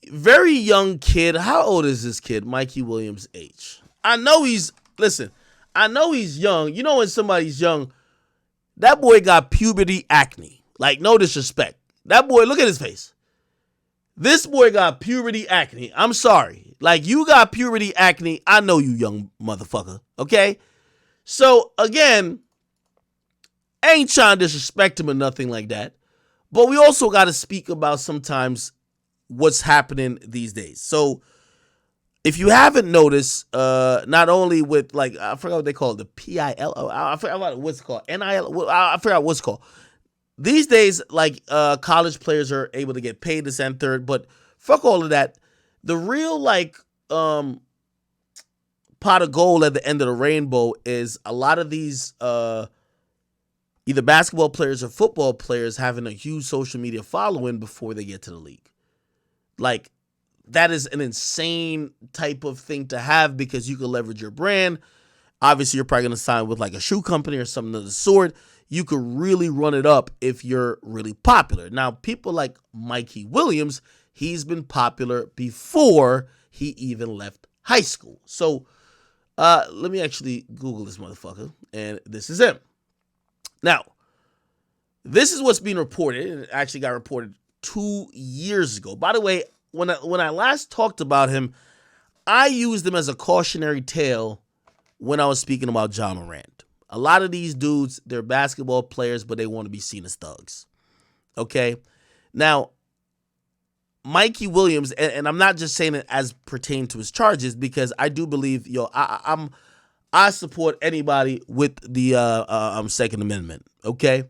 Very young kid. How old is this kid? Mikey Williams' age. I know he's listen. I know he's young. You know when somebody's young, that boy got puberty acne. Like no disrespect. That boy, look at his face. This boy got puberty acne. I'm sorry. Like you got puberty acne. I know you young motherfucker. Okay? So again, I ain't trying to disrespect him or nothing like that. But we also got to speak about sometimes what's happening these days. So if you haven't noticed, not only with like I forgot what they call it, the PIL. I forgot what's it called. NIL. I forgot what's it called. These days, like college players are able to get paid this and third, but fuck all of that. The real like pot of gold at the end of the rainbow is a lot of these either basketball players or football players having a huge social media following before they get to the league. Like, that is an insane type of thing to have because you can leverage your brand. Obviously, you're probably going to sign with like a shoe company or something of the sort. You could really run it up if you're really popular. Now, people like Mikey Williams, he's been popular before he even left high school. So, let me actually Google this motherfucker, and this is him. Now, this is what's being reported. It actually got reported 2 years ago. By the way, when I last talked about him, I used him as a cautionary tale when I was speaking about Ja Morant. A lot of these dudes, they're basketball players, but they want to be seen as thugs. Okay? Now, Mikey Williams, and I'm not just saying it as pertain to his charges, because I do believe, I support anybody with the Second Amendment. Okay?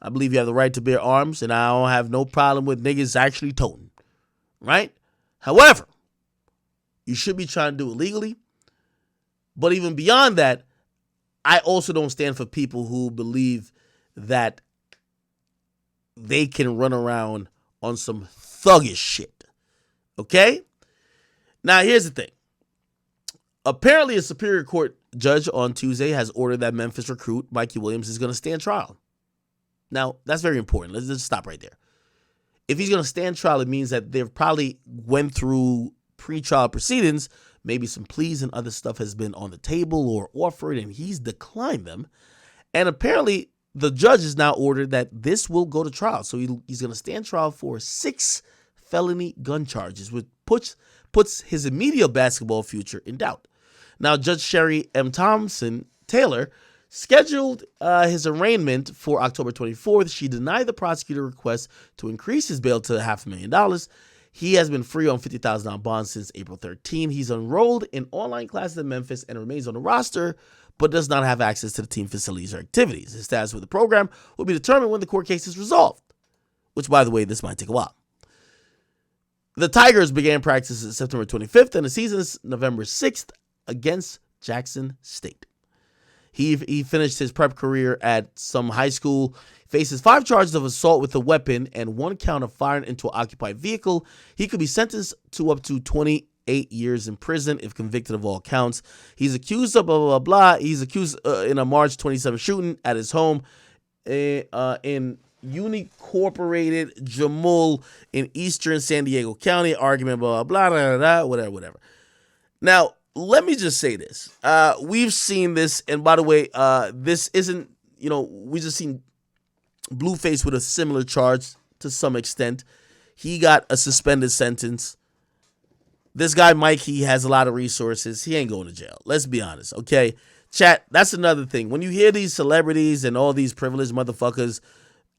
I believe you have the right to bear arms, and I don't have no problem with niggas actually toting. Right? However, you should be trying to do it legally. But even beyond that, I also don't stand for people who believe that they can run around on some thuggish shit. Okay? Now, here's the thing. Apparently, a Superior Court judge on Tuesday has ordered that Memphis recruit Mikey Williams is going to stand trial. Now, that's very important. Let's just stop right there. If he's going to stand trial, it means that they've probably went through pre-trial proceedings. Maybe some pleas and other stuff has been on the table or offered, and he's declined them. And apparently, the judge has now ordered that this will go to trial. So he's going to stand trial for 6 felony gun charges, which puts his immediate basketball future in doubt. Now, Judge Sherry M. Thompson Taylor scheduled his arraignment for October 24th. She denied the prosecutor's request to increase his bail to $500,000. He has been free on $50,000 bond since April 13. He's enrolled in online classes in Memphis and remains on the roster, but does not have access to the team facilities or activities. His status with the program will be determined when the court case is resolved, which, by the way, this might take a while. The Tigers began practice September 25th, and the season is November 6th against Jackson State. He finished his prep career at some high school, faces 5 charges of assault with a weapon and 1 count of firing into an occupied vehicle. He could be sentenced to up to 28 years in prison if convicted of all counts. He's accused of blah, blah, blah, blah. He's accused in a March 27 shooting at his home in unincorporated Jamul in eastern San Diego County. Argument, blah, blah, blah, blah, blah, whatever. Now, let me just say this. We've seen this, and by the way, this isn't, we just seen Blueface with a similar charge to some extent. He got a suspended sentence. This guy, Mike, he has a lot of resources. He ain't going to jail. Let's be honest, okay? Chat, that's another thing. When you hear these celebrities and all these privileged motherfuckers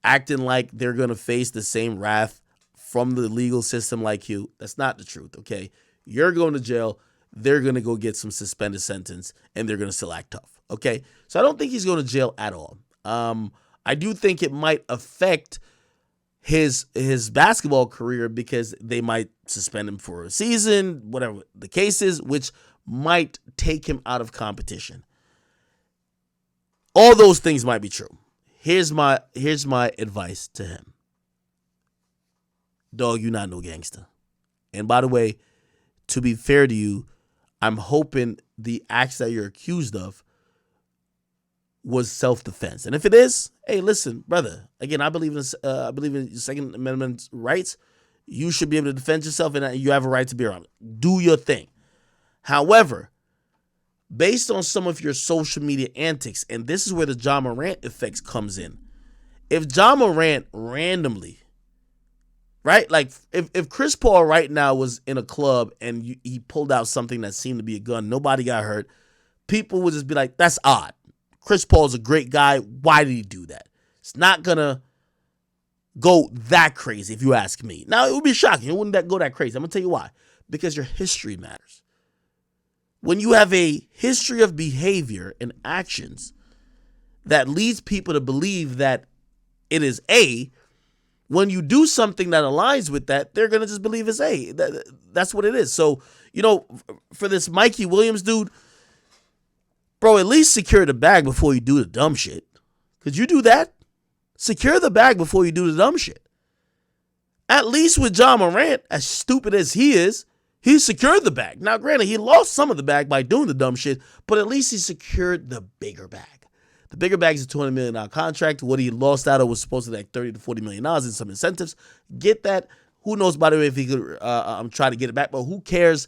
acting like they're going to face the same wrath from the legal system like you, that's not the truth, okay? You're going to jail. They're going to go get some suspended sentence, and they're going to still act tough, okay? So I don't think he's going to jail at all. I do think it might affect his basketball career because they might suspend him for a season, whatever the case is, which might take him out of competition. All those things might be true. Here's my advice to him. Dog, you not no gangster. And by the way, to be fair to you, I'm hoping the acts that you're accused of was self-defense. And if it is, hey, listen, brother, again, I believe in Second Amendment rights. You should be able to defend yourself, and you have a right to be around it. Do your thing. However, based on some of your social media antics, and this is where the Ja Morant effect comes in. If Ja Morant randomly, right? Like if Chris Paul right now was in a club and he pulled out something that seemed to be a gun, nobody got hurt, people would just be like, that's odd. Chris Paul's a great guy. Why did he do that? It's not going to go that crazy if you ask me. Now, it would be shocking. It wouldn't go that crazy. I'm going to tell you why. Because your history matters. When you have a history of behavior and actions that leads people to believe that it is A, when you do something that aligns with that, they're going to just believe it's A. That's what it is. So, for this Mikey Williams dude, bro, at least secure the bag before you do the dumb shit. Could you do that? Secure the bag before you do the dumb shit. At least with Ja Morant, as stupid as he is, he secured the bag. Now, granted, he lost some of the bag by doing the dumb shit, but at least he secured the bigger bag. The bigger bag is a $200 million contract. What he lost out of was supposed to be like $30 to $40 million in some incentives. Get that. Who knows, by the way, if he could try to get it back, but who cares?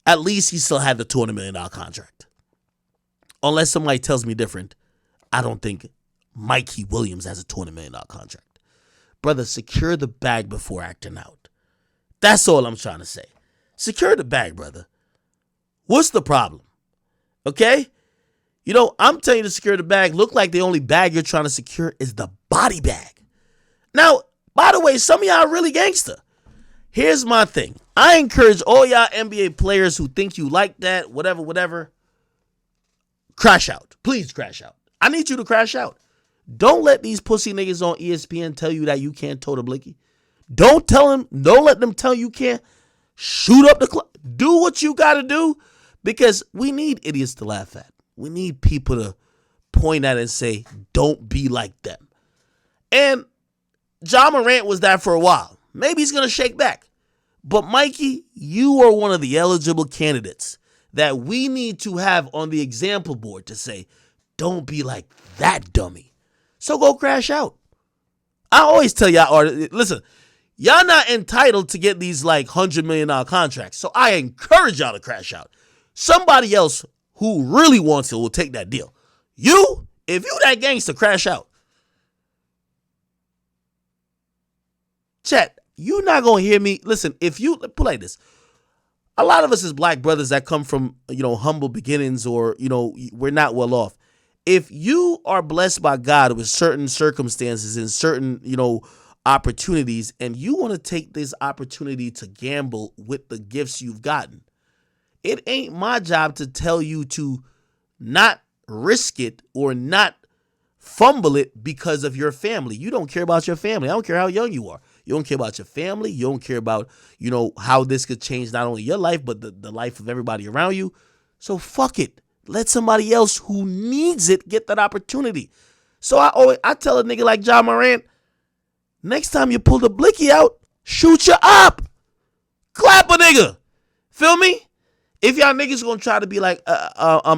At least he still had the $200 million contract. Unless somebody tells me different, I don't think Mikey Williams has a $200 million contract. Brother, secure the bag before acting out. That's all I'm trying to say. Secure the bag, brother. What's the problem? Okay? I'm telling you to secure the bag. Look like the only bag you're trying to secure is the body bag. Now, by the way, some of y'all are really gangster. Here's my thing. I encourage all y'all NBA players who think you like that, whatever, crash out. Please crash out. I need you to crash out. Don't let these pussy niggas on ESPN tell you that you can't toe the blicky. Don't let them tell you can't shoot up the club. Do what you got to do, because we need idiots to laugh at. We need people to point at and say, don't be like them. And Ja Morant was that for a while. Maybe he's going to shake back. But Mikey, you are one of the eligible candidates that we need to have on the example board to say, don't be like that dummy. So go crash out. I always tell y'all, listen, y'all not entitled to get these like $100 million contracts. So I encourage y'all to crash out. Somebody else who really wants it will take that deal. If you that gangster, crash out. Chat, you not going to hear me. Listen, if you, put like this. A lot of us as black brothers that come from, humble beginnings, or, we're not well off. If you are blessed by God with certain circumstances and certain, opportunities, and you want to take this opportunity to gamble with the gifts you've gotten, it ain't my job to tell you to not risk it or not fumble it because of your family. You don't care about your family. I don't care how young you are. You don't care about your family. You don't care about, how this could change not only your life, but the life of everybody around you. So fuck it. Let somebody else who needs it get that opportunity. So I tell a nigga like Ja Morant, next time you pull the blicky out, shoot you up. Clap a nigga. Feel me? If y'all niggas gonna try to be like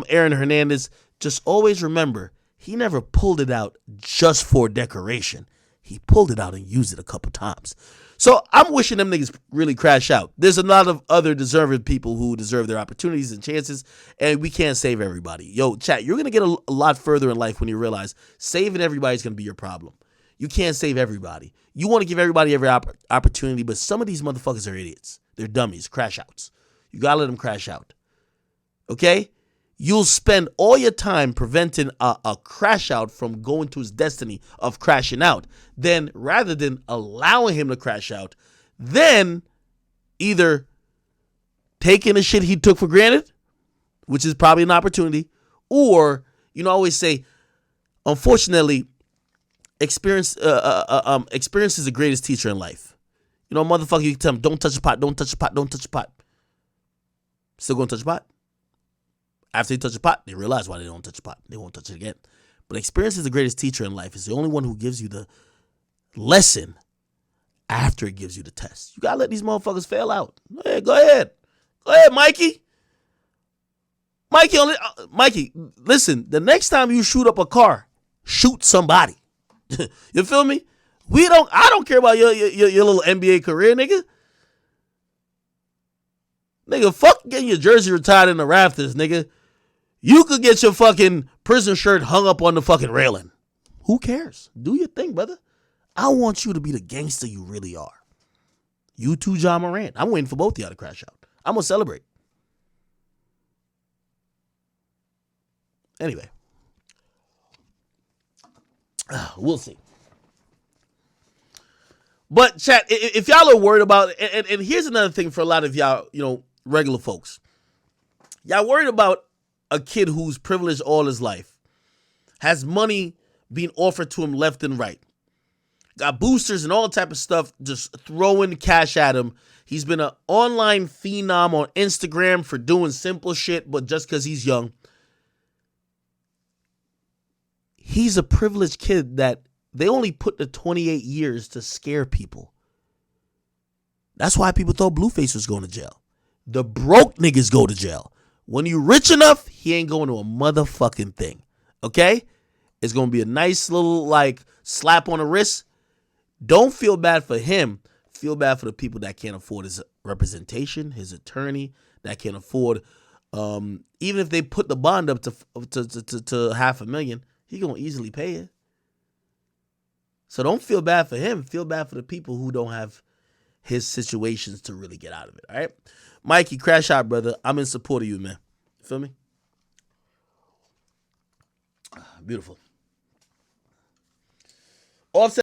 Aaron Hernandez, just always remember, he never pulled it out just for decoration. He pulled it out and used it a couple times. So I'm wishing them niggas really crash out. There's a lot of other deserving people who deserve their opportunities and chances, and we can't save everybody. Yo, chat, you're going to get a lot further in life when you realize saving everybody is going to be your problem. You can't save everybody. You want to give everybody every opportunity, but some of these motherfuckers are idiots. They're dummies, crash outs. You got to let them crash out. Okay? You'll spend all your time preventing a crash out from going to his destiny of crashing out. Then, rather than allowing him to crash out, then either taking the shit he took for granted, which is probably an opportunity, or, I always say, unfortunately, experience is the greatest teacher in life. Motherfucker, you can tell him, don't touch the pot, don't touch the pot, don't touch the pot. Still gonna touch the pot. After they touch the pot, they realize why they don't touch the pot. They won't touch it again. But experience is the greatest teacher in life. It's the only one who gives you the lesson after it gives you the test. You gotta let these motherfuckers fail out. Hey, go ahead. Go ahead, Mikey. Mikey, listen, the next time you shoot up a car, shoot somebody. You feel me? I don't care about your little NBA career, nigga. Nigga, fuck getting your jersey retired in the rafters, nigga. You could get your fucking prison shirt hung up on the fucking railing. Who cares? Do your thing, brother. I want you to be the gangster you really are. You too, John Morant. I'm waiting for both of y'all to crash out. I'm going to celebrate. Anyway. We'll see. But, chat, if y'all are worried about it, and here's another thing for a lot of y'all, regular folks. Y'all worried about a kid who's privileged all his life, has money being offered to him left and right, got boosters and all type of stuff, just throwing cash at him. He's been an online phenom on Instagram for doing simple shit, but just because he's young. He's a privileged kid that they only put the 28 years to scare people. That's why people thought Blueface was going to jail. The broke niggas go to jail. When you rich enough, he ain't going to a motherfucking thing. Okay? It's going to be a nice little, slap on the wrist. Don't feel bad for him. Feel bad for the people that can't afford his representation, his attorney, that can't afford, even if they put the bond up to $500,000, he going to easily pay it. So don't feel bad for him. Feel bad for the people who don't have his situations to really get out of it. All right? Mikey, crash out, brother. I'm in support of you, man. You feel me? Beautiful. Offset.